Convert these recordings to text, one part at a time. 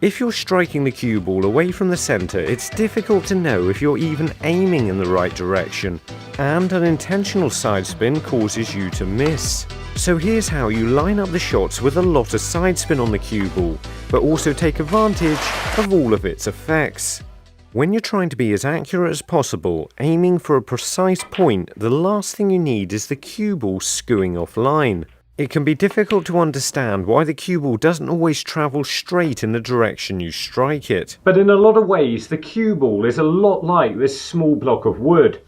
If you're striking the cue ball away from the centre, it's difficult to know if you're even aiming in the right direction, and an intentional side spin causes you to miss. So here's how you line up the shots with a lot of side spin on the cue ball, but also take advantage of all of its effects. When you're trying to be as accurate as possible, aiming for a precise point, the last thing you need is the cue ball skewing offline. It can be difficult to understand why the cue ball doesn't always travel straight in the direction you strike it. But in a lot of ways, the cue ball is a lot like this small block of wood.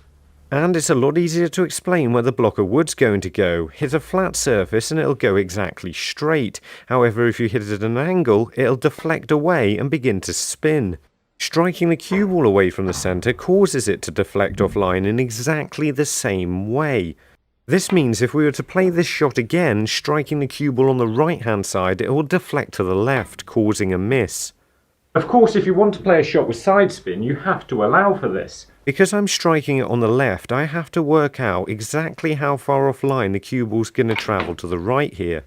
And it's a lot easier to explain where the block of wood's going to go. Hit a flat surface and it'll go exactly straight. However, if you hit it at an angle, it'll deflect away and begin to spin. Striking the cue ball away from the centre causes it to deflect offline in exactly the same way. This means if we were to play this shot again, striking the cue ball on the right hand side, it will deflect to the left, causing a miss. Of course, if you want to play a shot with side spin, you have to allow for this. Because I'm striking it on the left, I have to work out exactly how far offline the cue ball's going to travel to the right here.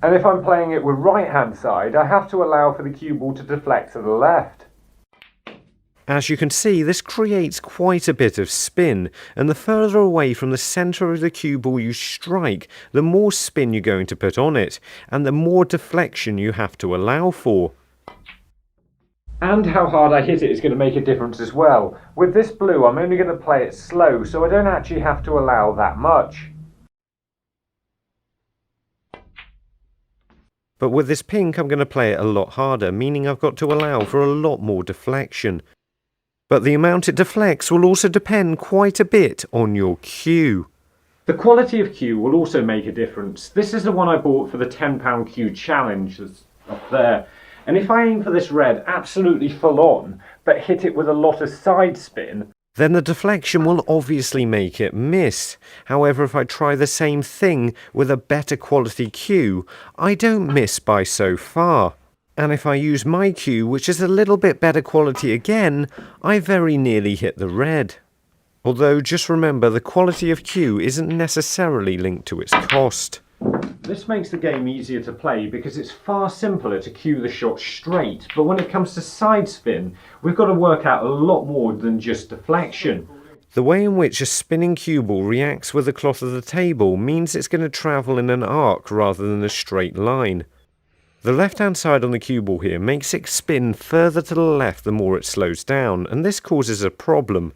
And if I'm playing it with right hand side, I have to allow for the cue ball to deflect to the left. As you can see, this creates quite a bit of spin, and the further away from the centre of the cue ball you strike, the more spin you're going to put on it, and the more deflection you have to allow for. And how hard I hit it is going to make a difference as well. With this blue, I'm only going to play it slow, so I don't actually have to allow that much. But with this pink, I'm going to play it a lot harder, meaning I've got to allow for a lot more deflection. But the amount it deflects will also depend quite a bit on your cue. The quality of cue will also make a difference. This is the one I bought for the £10 cue challenge that's up there. And if I aim for this red absolutely full on, but hit it with a lot of side spin, then the deflection will obviously make it miss. However, if I try the same thing with a better quality cue, I don't miss by so far. And if I use my cue, which is a little bit better quality again, I very nearly hit the red. Although, just remember, the quality of cue isn't necessarily linked to its cost. This makes the game easier to play because it's far simpler to cue the shot straight, but when it comes to side spin, we've got to work out a lot more than just deflection. The way in which a spinning cue ball reacts with the cloth of the table means it's going to travel in an arc rather than a straight line. The left-hand side on the cue ball here makes it spin further to the left the more it slows down, and this causes a problem.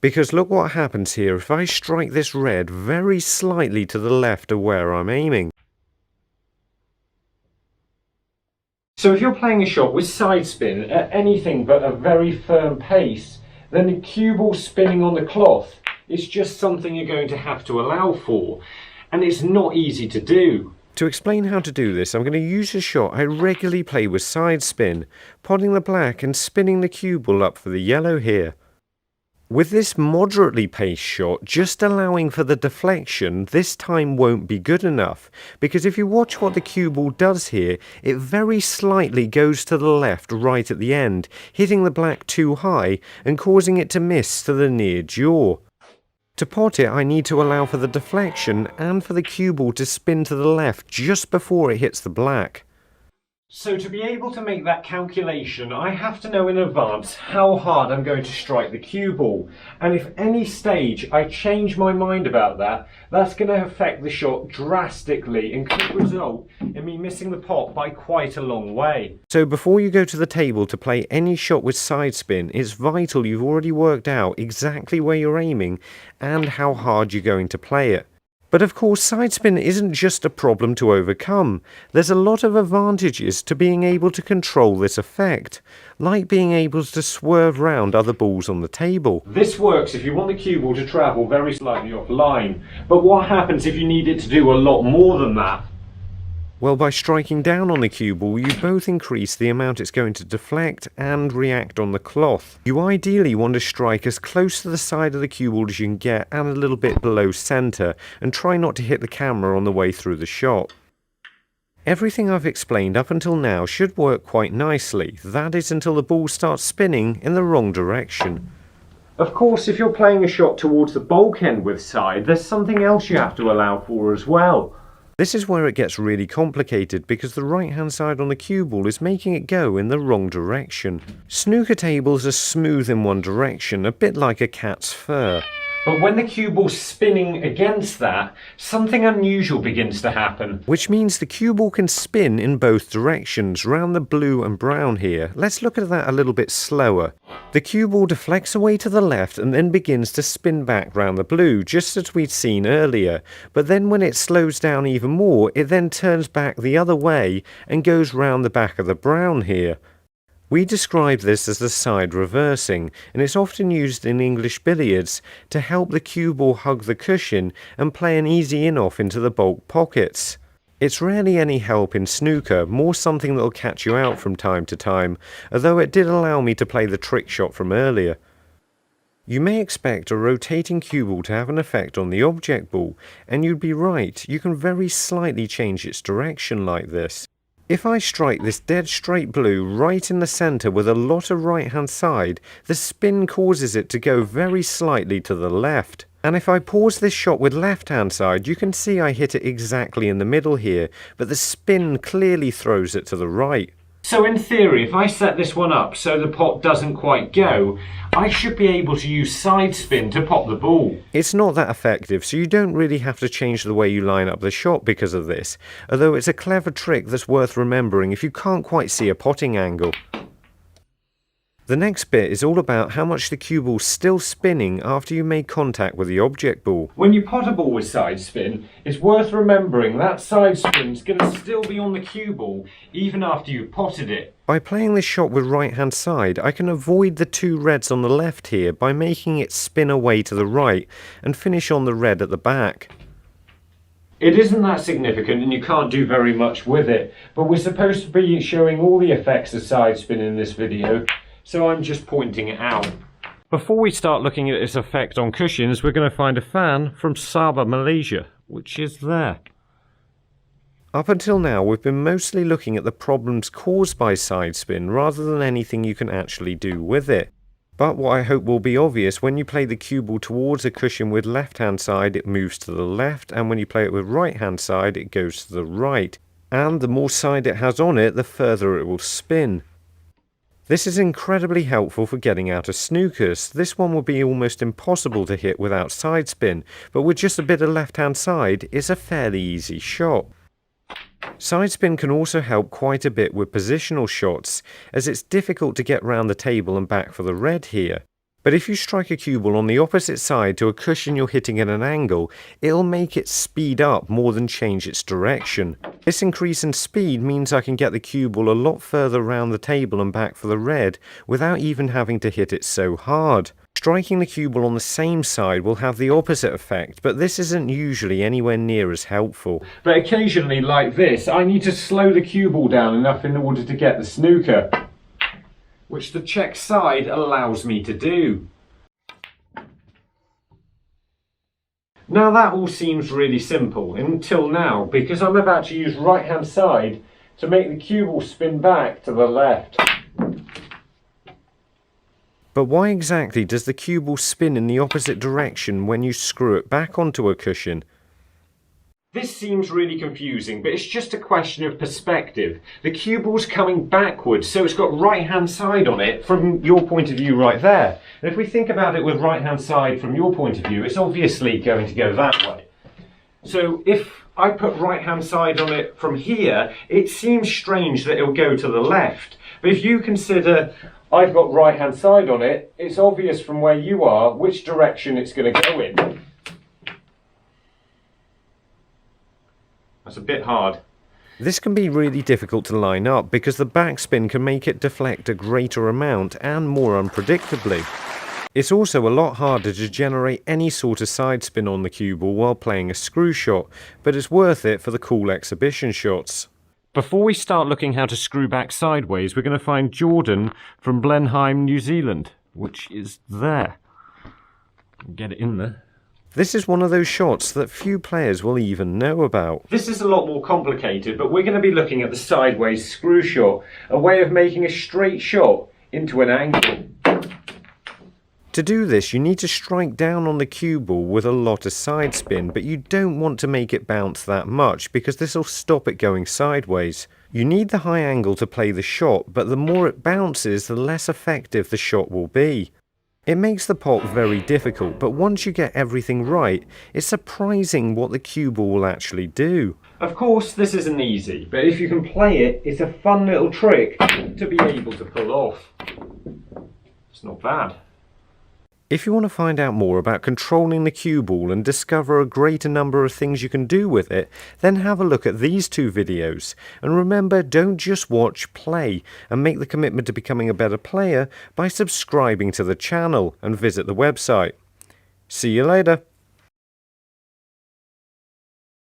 Because look what happens here if I strike this red very slightly to the left of where I'm aiming. So if you're playing a shot with side spin at anything but a very firm pace, then the cue ball spinning on the cloth is just something you're going to have to allow for, and it's not easy to do. To explain how to do this, I'm going to use a shot I regularly play with side spin, potting the black and spinning the cue ball up for the yellow here. With this moderately paced shot, just allowing for the deflection this time won't be good enough, because if you watch what the cue ball does here, it very slightly goes to the left right at the end, hitting the black too high and causing it to miss to the near jaw. To pot it, I need to allow for the deflection and for the cue ball to spin to the left just before it hits the black. So to be able to make that calculation, I have to know in advance how hard I'm going to strike the cue ball. And if any stage I change my mind about that, that's going to affect the shot drastically and could result in me missing the pot by quite a long way. So before you go to the table to play any shot with side spin, it's vital you've already worked out exactly where you're aiming and how hard you're going to play it. But of course, side spin isn't just a problem to overcome. There's a lot of advantages to being able to control this effect, like being able to swerve round other balls on the table. This works if you want the cue ball to travel very slightly offline, but what happens if you need it to do a lot more than that? Well, by striking down on the cue ball, you both increase the amount it's going to deflect and react on the cloth. You ideally want to strike as close to the side of the cue ball as you can get and a little bit below centre, and try not to hit the camera on the way through the shot. Everything I've explained up until now should work quite nicely, that is until the ball starts spinning in the wrong direction. Of course, if you're playing a shot towards the bulk end with side, there's something else you have to allow for as well. This is where it gets really complicated because the right hand side on the cue ball is making it go in the wrong direction. Snooker tables are smooth in one direction, a bit like a cat's fur. But when the cue ball's spinning against that, something unusual begins to happen. Which means the cue ball can spin in both directions, round the blue and brown here. Let's look at that a little bit slower. The cue ball deflects away to the left and then begins to spin back round the blue, just as we'd seen earlier. But then when it slows down even more, it then turns back the other way and goes round the back of the brown here. We describe this as the side reversing, and it's often used in English billiards to help the cue ball hug the cushion and play an easy in-off into the baulk pockets. It's rarely any help in snooker, more something that'll catch you out from time to time, although it did allow me to play the trick shot from earlier. You may expect a rotating cue ball to have an effect on the object ball, and you'd be right, you can very slightly change its direction like this. If I strike this dead straight blue right in the centre with a lot of right hand side, the spin causes it to go very slightly to the left. And if I pause this shot with left hand side, you can see I hit it exactly in the middle here, but the spin clearly throws it to the right. So in theory, if I set this one up so the pot doesn't quite go, I should be able to use side spin to pop the ball. It's not that effective, so you don't really have to change the way you line up the shot because of this, although it's a clever trick that's worth remembering if you can't quite see a potting angle. The next bit is all about how much the cue ball's still spinning after you made contact with the object ball. When you pot a ball with side spin, it's worth remembering that side spin's going to still be on the cue ball even after you've potted it. By playing this shot with right hand side, I can avoid the two reds on the left here by making it spin away to the right and finish on the red at the back. It isn't that significant and you can't do very much with it, but we're supposed to be showing all the effects of side spin in this video, so I'm just pointing it out. Before we start looking at its effect on cushions, we're going to find a fan from Sabah, Malaysia, which is there. Up until now, we've been mostly looking at the problems caused by side spin rather than anything you can actually do with it. But what I hope will be obvious, when you play the cue ball towards a cushion with left hand side, it moves to the left, and when you play it with right hand side, it goes to the right. And the more side it has on it, the further it will spin. This is incredibly helpful for getting out of snookers. This one would be almost impossible to hit without side spin, but with just a bit of left hand side, it's a fairly easy shot. Side spin can also help quite a bit with positional shots, as it's difficult to get round the table and back for the red here. But if you strike a cue ball on the opposite side to a cushion you're hitting at an angle, it'll make it speed up more than change its direction. This increase in speed means I can get the cue ball a lot further round the table and back for the red without even having to hit it so hard. Striking the cue ball on the same side will have the opposite effect, but this isn't usually anywhere near as helpful. But occasionally, like this, I need to slow the cue ball down enough in order to get the snooker, which the check side allows me to do. Now that all seems really simple until now, because I'm about to use right hand side to make the cue ball spin back to the left. But why exactly does the cue ball spin in the opposite direction when you screw it back onto a cushion? This seems really confusing, but it's just a question of perspective. The cue ball's coming backwards, so it's got right hand side on it from your point of view right there. And if we think about it with right hand side from your point of view, it's obviously going to go that way. So if I put right hand side on it from here, it seems strange that it'll go to the left. But if you consider I've got right hand side on it, it's obvious from where you are which direction it's going to go in. That's a bit hard. This can be really difficult to line up because the backspin can make it deflect a greater amount and more unpredictably. It's also a lot harder to generate any sort of side spin on the cue ball while playing a screw shot, but it's worth it for the cool exhibition shots. Before we start looking how to screw back sideways, we're going to find Jordan from Blenheim, New Zealand, which is there. Get it in there. This is one of those shots that few players will even know about. This is a lot more complicated, but we're going to be looking at the sideways screw shot, a way of making a straight shot into an angle. To do this, you need to strike down on the cue ball with a lot of side spin, but you don't want to make it bounce that much because this will stop it going sideways. You need the high angle to play the shot, but the more it bounces, the less effective the shot will be. It makes the pot very difficult, but once you get everything right, it's surprising what the cue ball will actually do. Of course, this isn't easy, but if you can play it, it's a fun little trick to be able to pull off. It's not bad. If you want to find out more about controlling the cue ball and discover a greater number of things you can do with it, then have a look at these two videos. And remember, don't just watch, play, and make the commitment to becoming a better player by subscribing to the channel and visit the website. See you later.